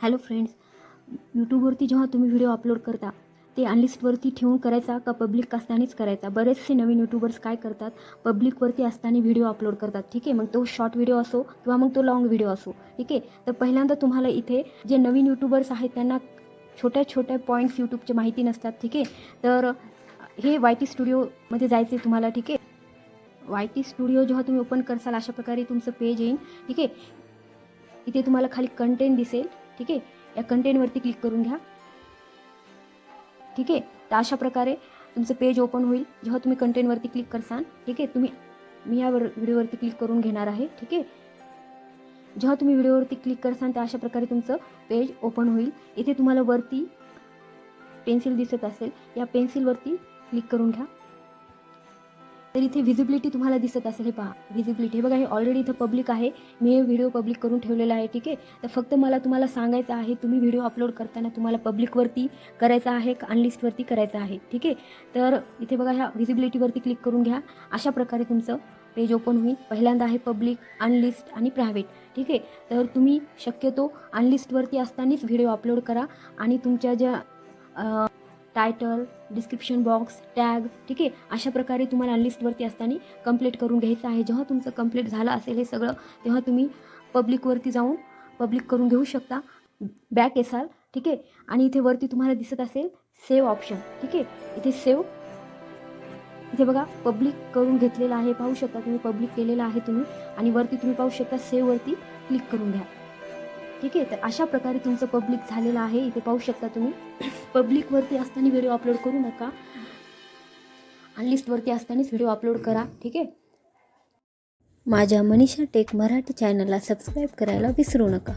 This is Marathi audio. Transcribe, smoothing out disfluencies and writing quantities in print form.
हॅलो फ्रेंड्स, यूट्यूबवरती जेव्हा तुम्ही व्हिडिओ अपलोड करता ते अनलिस्टवरती ठेवून करायचा का पब्लिक असतानाच करायचा. बरेचसे नवीन यूट्यूबर्स काय करतात, पब्लिकवरती असताना व्हिडिओ अपलोड करतात. ठीक आहे, मग तो शॉर्ट व्हिडिओ असो किंवा मग तो लाँग व्हिडिओ असो. ठीक आहे, तर पहिल्यांदा तुम्हाला इथे जे नवीन यूट्यूबर्स आहेत त्यांना छोट्या छोट्या पॉईंट्स यूट्यूबचे माहिती नसतात. ठीक आहे, तर हे YT स्टुडिओमध्ये जायचे तुम्हाला. ठीक आहे, YT स्टुडिओ जेव्हा तुम्ही ओपन करसाल अशा प्रकारे तुमचं पेज येईल. ठीक आहे, इथे तुम्हाला खाली कंटेंट दिसेल. ठीक आहे, या कंटेंटवरती क्लिक करून घ्या. ठीक आहे, तर अशा प्रकारे तुमचं पेज ओपन होईल जेव्हा तुम्ही कंटेंटवरती क्लिक करसाल. ठीक आहे, मी या व्हिडिओवरती क्लिक करून घेणार आहे. ठीक आहे, जेव्हा तुम्ही व्हिडिओवरती क्लिक करसाल तर अशा प्रकारे तुमचं पेज ओपन होईल. इथे तुम्हाला वरती पेन्सिल दिसत असेल, या पेन्सिलवरती क्लिक करून घ्या. तर इथे व्हिजिबिलिटी तुम्हाला दिसत असेल. हे पहा व्हिजिबिलिटी, हे बघा, हे ऑलरेडी इथं पब्लिक आहे. मी हे व्हिडिओ पब्लिक करून ठेवलेला आहे. ठीक आहे, तर फक्त मला तुम्हाला सांगायचं आहे, तुम्ही व्हिडिओ अपलोड करताना तुम्हाला पब्लिकवरती करायचा आहे का अनलिस्टवरती करायचं आहे. ठीक आहे, तर इथे बघा ह्या व्हिजिबिलिटीवरती क्लिक करून घ्या. अशा प्रकारे तुमचं पेज ओपन होईल. पहिल्यांदा आहे पब्लिक, अनलिस्ट आणि प्रायव्हेट. ठीक आहे, तर तुम्ही शक्यतो अनलिस्टवरती असतानाच व्हिडिओ अपलोड करा आणि तुमच्या ज्या टायटल, डिस्क्रिप्शन बॉक्स, टॅग, ठीक आहे, अशा प्रकारे तुम्हाला अनलिस्टवरती असताना कंप्लीट करून घ्यायचं आहे. जेव्हा तुमचं कंप्लीट झालं असेल हे सगळं, तेव्हा तुम्ही पब्लिकवरती जाऊन पब्लिक करून घेऊ शकता. बॅक येसाल. ठीक आहे, आणि इथे वरती तुम्हाला दिसत असेल सेव्ह ऑप्शन. ठीक आहे, इथे सेव्ह, इथे बघा पब्लिक करून घेतलेलं आहे, पाहू शकता तुम्ही, पब्लिक केलेलं आहे तुम्ही, आणि वरती तुम्ही पाहू शकता सेव्हवरती क्लिक करून घ्या. ठीक आहे, तर अशा प्रकारे तुमचं पब्लिक झालेलं आहे. इथे पाहू शकता तुम्ही. पब्लिकवरती असताना व्हिडिओ अपलोड करू नका, अनलिस्टवरती असतानाच व्हिडिओ अपलोड करा. ठीक आहे, माझ्या मनीषा टेक मराठी चॅनलला सबस्क्राईब करायला विसरू नका.